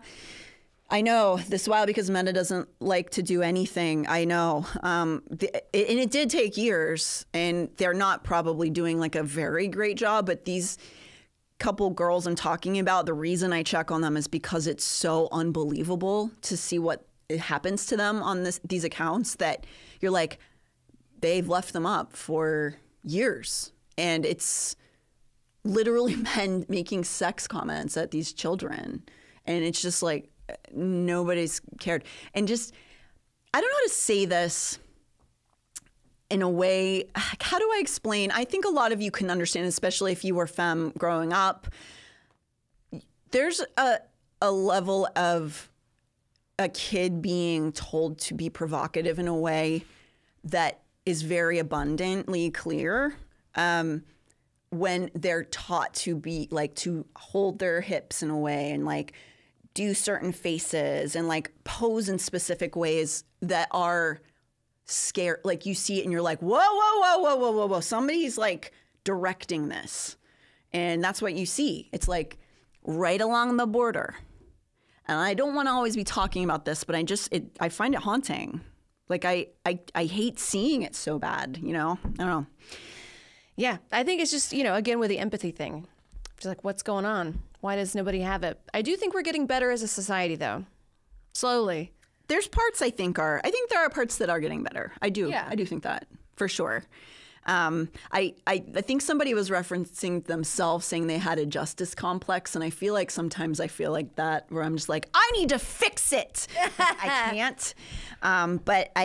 S2: I know this is wild because Meta doesn't like to do anything. I know. And it did take years, and they're not probably doing like a very great job, but these couple girls I'm talking about, the reason I check on them is because it's so unbelievable to see what happens to them on these accounts that you're like, they've left them up for years. And it's literally men making sex comments at these children. And it's just like, nobody's cared. And just, I don't know how to say this. in a way, how do I explain? I think a lot of you can understand, especially if you were femme growing up. There's a level of a kid being told to be provocative in a way that is very abundantly clear when they're taught to be like to hold their hips in a way and like do certain faces and like pose in specific ways that are scare, like you see it and you're like, whoa, whoa, whoa, whoa, whoa, whoa, whoa. Somebody's like directing this. And that's what you see. It's like right along the border. And I don't want to always be talking about this, but I find it haunting. Like I hate seeing it so bad, you know? I don't know.
S1: Yeah, I think it's just, you know, again, with the empathy thing. Just like, what's going on? Why does nobody have it? I do think we're getting better as a society, though. Slowly.
S2: There's parts I think there are parts that are getting better. I do.
S1: Yeah.
S2: I do think that, for sure. I think somebody was referencing themselves saying they had a justice complex, and I feel like sometimes I feel like that where I'm just like, I need to fix it. I can't. But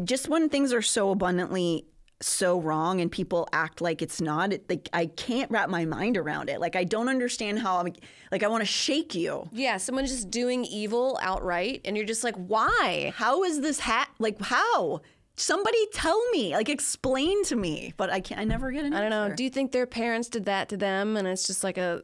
S2: just when things are so abundantly so wrong and people act like it's not, like I can't wrap my mind around it. Like I don't understand how I want to shake you.
S1: Yeah, someone's just doing evil outright and you're just like, why?
S2: How is this like how? Somebody tell me, like explain to me. But I never get an answer.
S1: I don't know. Do you think their parents did that to them and it's just like a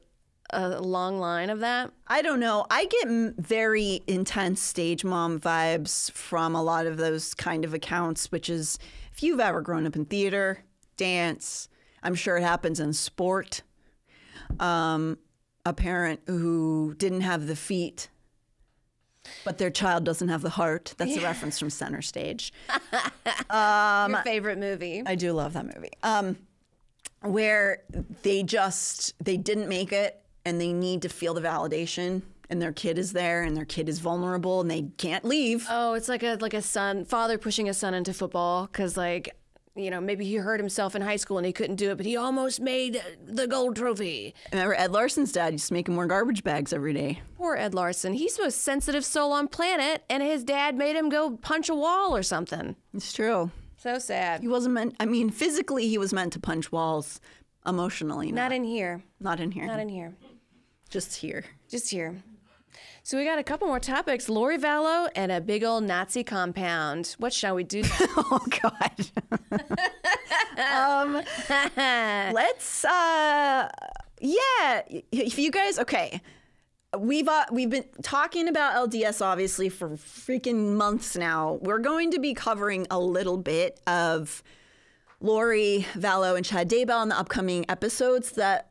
S1: long line of that?
S2: I don't know. I get very intense stage mom vibes from a lot of those kind of accounts, which is, if you've ever grown up in theater, dance, I'm sure it happens in sport. A parent who didn't have the feet, but their child doesn't have the heart. That's a reference from Center Stage.
S1: Your favorite movie.
S2: I do love that movie. Where they didn't make it and they need to feel the validation. And their kid is there, and their kid is vulnerable, and they can't leave.
S1: Oh, it's like a father pushing a son into football because, like, you know, maybe he hurt himself in high school and he couldn't do it, but he almost made the gold trophy.
S2: Remember Ed Larson's dad used to make him wear garbage bags every day.
S1: Poor Ed Larson. He's the most sensitive soul on planet, and his dad made him go punch a wall or something.
S2: It's true.
S1: So sad.
S2: He wasn't meant. I mean, physically he was meant to punch walls. Emotionally,
S1: not in here.
S2: Not in here.
S1: Not in here.
S2: Just here.
S1: Just here. So we got a couple more topics. Lori Vallow and a big old Nazi compound. What shall we do?
S2: Oh, God. Let's, yeah. If you guys, okay. We've been talking about LDS, obviously, for freaking months now. We're going to be covering a little bit of Lori Vallow and Chad Daybell in the upcoming episodes that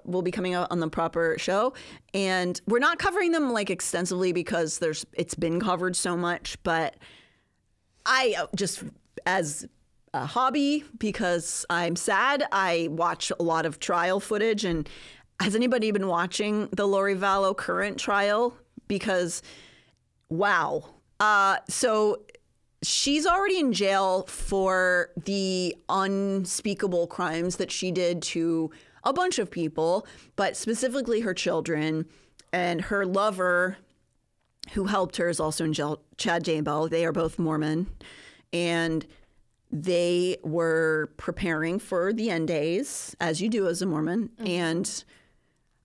S2: will be coming out on the proper show. And we're not covering them like extensively because it's been covered so much. But I just, as a hobby, because I'm sad, I watch a lot of trial footage. And has anybody been watching the Lori Vallow current trial? Because, wow. So she's already in jail for the unspeakable crimes that she did to a bunch of people, but specifically her children. And her lover, who helped her, is also in jail, Chad Daybell. They are both Mormon. And they were preparing for the end days, as you do as a Mormon. Mm-hmm. And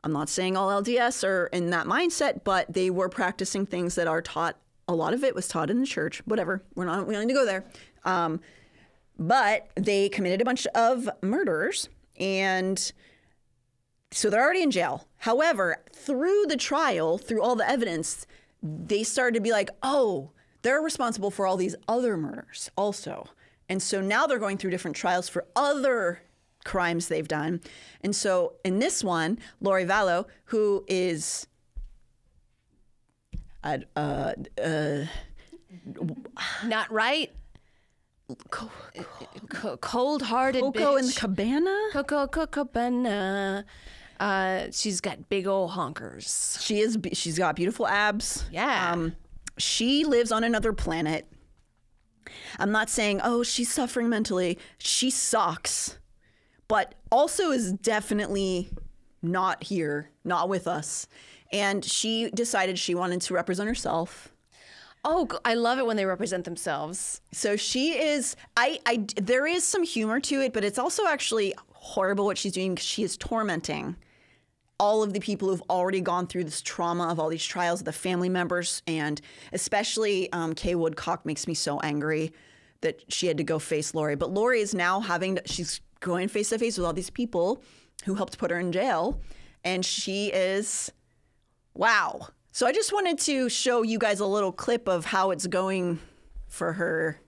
S2: I'm not saying all LDS are in that mindset, but they were practicing things that are taught. A lot of it was taught in the church. Whatever. We don't need to go there. But they committed a bunch of murders, and so they're already in jail. However, through the trial, through all the evidence, they started to be like, oh, they're responsible for all these other murders also. And so now they're going through different trials for other crimes they've done. And so in this one, Lori Vallow, who is
S1: not right. Cold-hearted
S2: Coco
S1: bitch.
S2: in the Cabana?
S1: Coco Cabana. She's got big old honkers.
S2: She's got beautiful abs.
S1: Yeah.
S2: She lives on another planet. I'm not saying, oh, she's suffering mentally. She sucks, but also is definitely not here, not with us. And she decided she wanted to represent herself.
S1: Oh, I love it when they represent themselves.
S2: So she is, there is some humor to it, but it's also actually horrible what she's doing because she is tormenting all of the people who've already gone through this trauma of all these trials, the family members, and especially Kay Woodcock makes me so angry that she had to go face Lori. But Lori is now she's going face to face with all these people who helped put her in jail, and she is, wow. So I just wanted to show you guys a little clip of how it's going for her,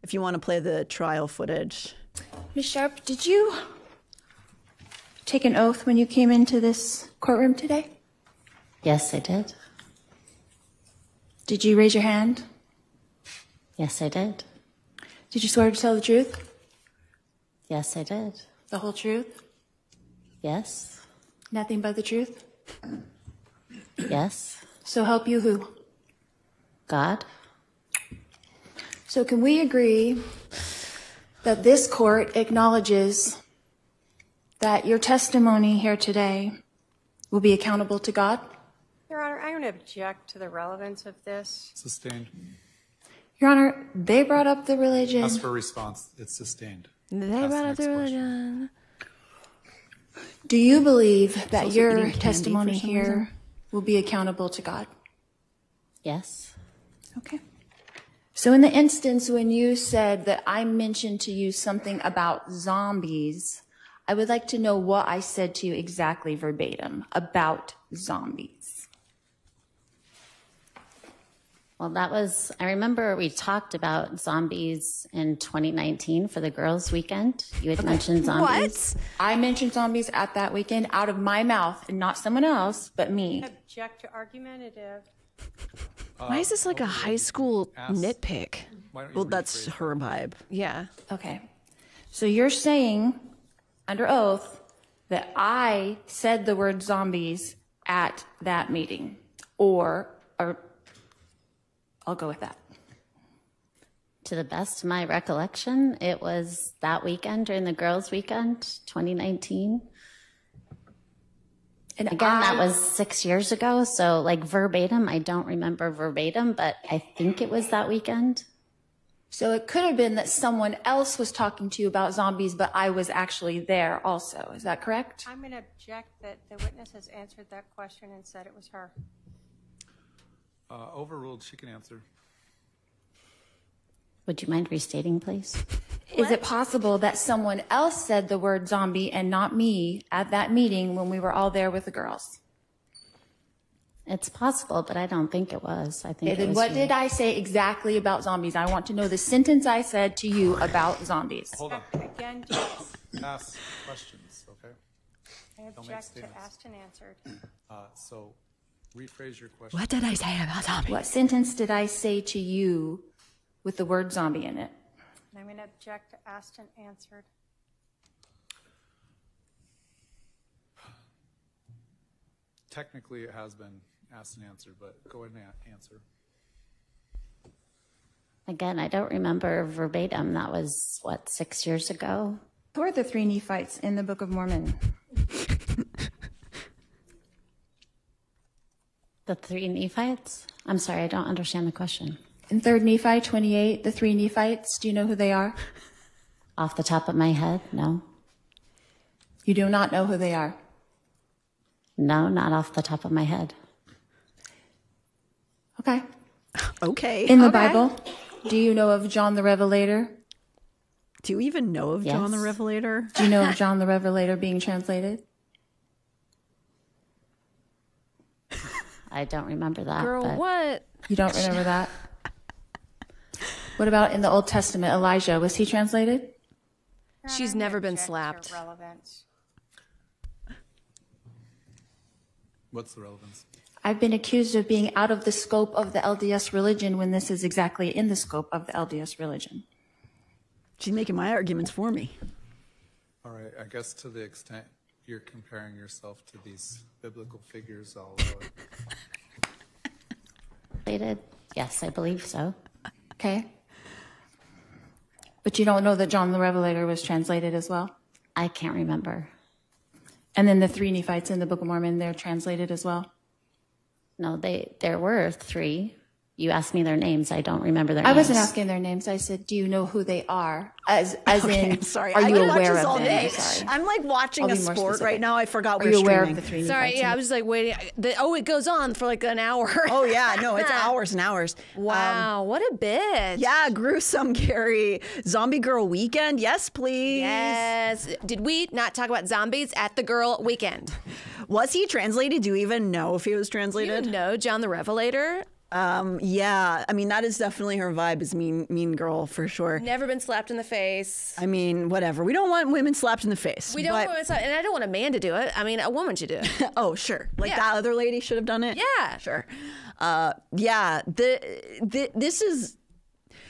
S2: if you want to play the trial footage.
S10: Ms. Sharp, did you take an oath when you came into this courtroom today?
S11: Yes, I did.
S10: Did you raise your hand?
S11: Yes, I did.
S10: Did you swear to tell the truth?
S11: Yes, I did.
S10: The whole truth?
S11: Yes.
S10: Nothing but the truth?
S11: Yes.
S10: So help you who?
S11: God.
S10: So can we agree that this court acknowledges that your testimony here today will be accountable to God?
S12: Your Honor, I'm going to object to the relevance of this.
S8: Sustained.
S10: Your Honor, they brought up the religion.
S8: As for response, it's sustained.
S1: They brought up the religion.
S10: Do you believe that
S2: also
S10: your
S2: eating candy
S10: testimony
S2: for some
S10: here
S2: reason.
S10: will be accountable to God?
S11: Yes.
S10: Okay. So in the instance when you said that I mentioned to you something about zombies, I would like to know what I said to you exactly verbatim about zombies.
S11: Well, I remember we talked about zombies in 2019 for the girls' weekend. You had mentioned zombies.
S10: What? I mentioned zombies at that weekend out of my mouth, and not someone else, but me.
S12: Object to argumentative.
S1: Why is this like a high school nitpick?
S2: Well, that's her vibe.
S1: Yeah.
S10: Okay. So you're saying, under oath, that I said the word zombies at that meeting, or I'll go with that.
S11: To the best of my recollection, it was that weekend during the girls' weekend, 2019.
S10: And
S11: again, that was 6 years ago, so like verbatim, I don't remember verbatim, but I think it was that weekend.
S10: So it could have been that someone else was talking to you about zombies, but I was actually there also. Is that correct?
S12: I'm going to object that the witness has answered that question and said it was her.
S8: Overruled. She can answer.
S11: Would you mind restating, please?
S10: Is it possible that someone else said the word zombie and not me at that meeting when we were all there with the girls?
S11: It's possible, but I don't think it was. I think.
S10: Okay, then what did I say exactly about zombies? I want to know the sentence I said to you about zombies.
S8: Hold on.
S12: Again,
S8: Ask questions, okay?
S12: I object to asked and answered.
S8: So rephrase your question.
S2: What did I say about zombies?
S10: What sentence did I say to you with the word zombie in it?
S12: And I'm going to object to asked and answered.
S8: Technically, it has been asked and answered, but go ahead and answer.
S11: Again, I don't remember verbatim. That was, what, 6 years ago?
S10: Who are the three Nephites in the Book of Mormon?
S11: The three Nephites? I'm sorry, I don't understand the question.
S10: In 3 Nephi 28, the three Nephites, do you know who they are?
S11: Off the top of my head, no.
S10: You do not know who they are?
S11: No, not off the top of my head.
S10: Okay.
S2: Okay.
S10: In the Bible, do you know of John the Revelator?
S2: Do you even know of John the Revelator?
S10: Do you know of John the Revelator being translated?
S11: I don't remember that.
S1: Girl,
S11: but
S1: what?
S10: You don't remember that? What about in the Old Testament, Elijah? Was he translated?
S1: She's never been slapped.
S12: Relevance.
S8: What's the relevance?
S10: I've been accused of being out of the scope of the LDS religion when this is exactly in the scope of the LDS religion.
S2: She's making my arguments for me.
S8: All right, I guess to the extent you're comparing yourself to these biblical figures, I'll allow it.
S11: Related? Yes, I believe so.
S10: Okay. But you don't know that John the Revelator was translated as well?
S11: I can't remember.
S10: And then the three Nephites in the Book of Mormon, they're translated as well?
S11: No, there were three. You asked me their names. I don't remember their names.
S10: I wasn't asking their names. I said, do you know who they are? As
S2: Okay,
S10: in,
S2: I'm sorry.
S10: are
S2: I
S10: you
S2: could watch
S10: aware
S2: this
S10: of
S2: all
S10: them?
S2: day.
S10: Sorry.
S2: I'm like watching
S10: I'll
S2: a
S10: be more
S2: sport
S10: specific.
S2: right now. I forgot
S10: Are
S2: we're
S10: you aware
S2: streaming.
S10: of the 3 new
S1: Sorry,
S10: fights?
S1: yeah, I was like waiting. It goes on for like an hour.
S2: Oh yeah, no, it's hours and hours.
S1: Wow, what a bitch.
S2: Yeah, gruesome, Gary. Zombie Girl Weekend, yes, please.
S1: Yes. Did we not talk about zombies at the Girl Weekend?
S2: Was he translated? Do you even know if he was
S1: You
S2: translated?
S1: know John the Revelator.
S2: Yeah. I mean, that is definitely her vibe, is mean girl for sure.
S1: Never been slapped in the face.
S2: I mean, whatever. We don't want women slapped in the face.
S1: We don't
S2: but-
S1: want women slapped, and I don't want a man to do it. I mean, a woman should do it.
S2: Oh, sure. Like
S1: Yeah.
S2: that other lady should have done it.
S1: Yeah.
S2: Sure. Yeah. This is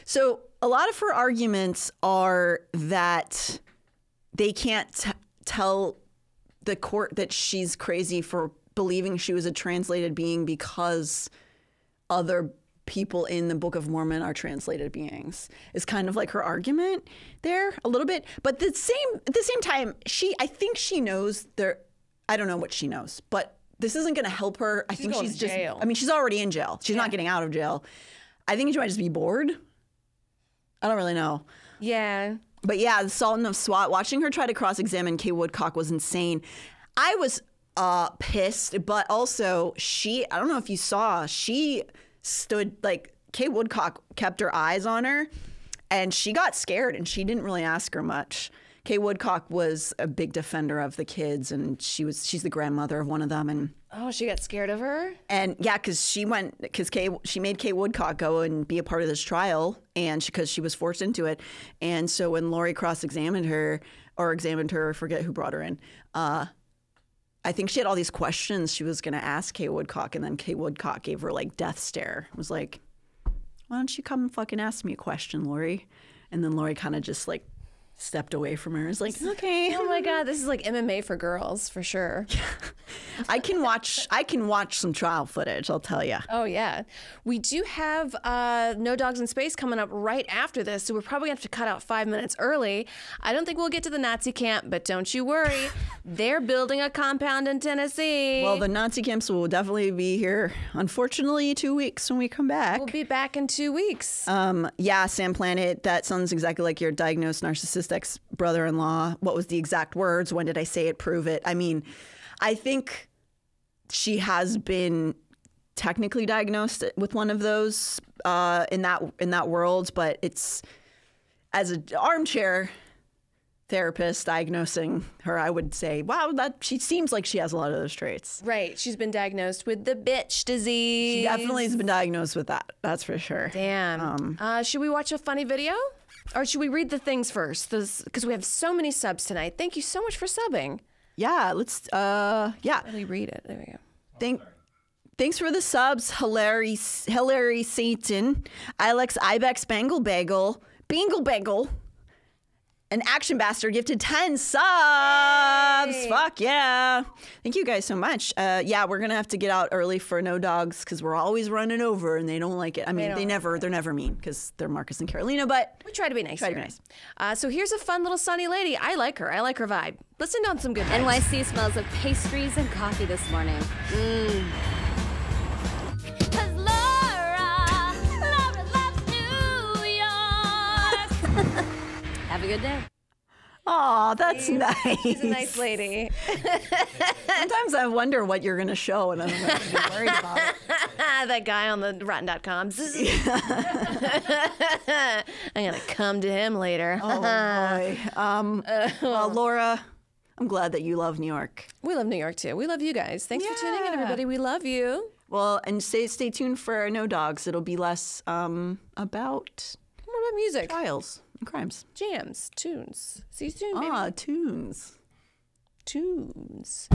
S2: so. A lot of her arguments are that they can't tell the court that she's crazy for believing she was a translated being because other people in the Book of Mormon are translated beings. Is kind of like her argument there a little bit. But at the same time, I think she knows there. I don't know what she knows, but this isn't going to help her. I think
S1: going
S2: she's
S1: to
S2: just.
S1: jail.
S2: I mean, she's already in jail. She's not getting out of jail. I think she might just be bored. I don't really know.
S1: Yeah.
S2: But yeah, the Sultan of SWAT, watching her try to cross-examine Kay Woodcock was insane. I was pissed, but also I don't know if you saw, she stood, like, Kay Woodcock kept her eyes on her, and she got scared, and she didn't really ask her much. Kay Woodcock was a big defender of the kids, and she's the grandmother of one of them, and
S1: Oh, she got scared of her?
S2: and yeah, because she made Kay Woodcock go and be a part of this trial, and because she was forced into it. And so when Lori examined her, I forget who brought her in, I think she had all these questions she was going to ask Kay Woodcock, and then Kay Woodcock gave her like death stare. It was like, why don't you come and fucking ask me a question, Lori? And then Lori kind of just like stepped away from her. It's like, okay.
S1: Oh my God, this is like MMA for girls for sure.
S2: I can watch some trial footage, I'll tell you.
S1: Oh yeah. We do have No Dogs in Space coming up right after this, so we're probably gonna have to cut out 5 minutes early. I don't think we'll get to the Nazi camp, but don't you worry. They're building a compound in Tennessee.
S2: Well, the Nazi camps will definitely be here, unfortunately, 2 weeks when we come back.
S1: We'll be back in 2 weeks.
S2: Yeah, Sam Planet, that sounds exactly like your diagnosed narcissist ex-brother-in-law. What was the exact words? When did I say it? Prove it. I mean, I think she has been technically diagnosed with one of those in that world, but it's as an armchair therapist diagnosing her, I would say, wow, that she seems like she has a lot of those traits.
S1: Right. She's been diagnosed with the bitch disease.
S2: She definitely has been diagnosed with that. That's for sure.
S1: Damn. Should we watch a funny video? Or should we read the things first? Because we have so many subs tonight. Thank you so much for subbing.
S2: Yeah, let's, yeah.
S1: Let me read it. There we go.
S2: Thanks for the subs, Hilary Satan, Alex Ibex Bangle Bagel, and Action Bastard gifted 10 subs.
S1: Yay.
S2: Fuck yeah. Thank you guys so much. Yeah, we're going to have to get out early for No Dogs because we're always running over and they don't like it. I mean, they're never mean because they're Marcus and Carolina, but
S1: we try to be nice.
S2: Try to be nice.
S1: So here's a fun little sunny lady. I like her. I like her vibe. Listen on some good vibes.
S13: NYC smells of pastries and coffee this morning. Have a good day.
S2: Aw, that's nice.
S1: She's a nice lady.
S2: Sometimes I wonder what you're going to show and I'm going to be worried about it.
S1: That guy on the rotten.com. I'm going to come to him later.
S2: Oh, boy. Well, Laura, I'm glad that you love New York.
S1: We love New York, too. We love you guys. Thanks for tuning in, everybody. We love you.
S2: Well, and stay tuned for No Dogs. It'll be less about...
S1: More about music.
S2: Trials and crimes.
S1: Jams. Tunes. See you soon, baby.
S2: Ah, tunes.
S1: Tunes.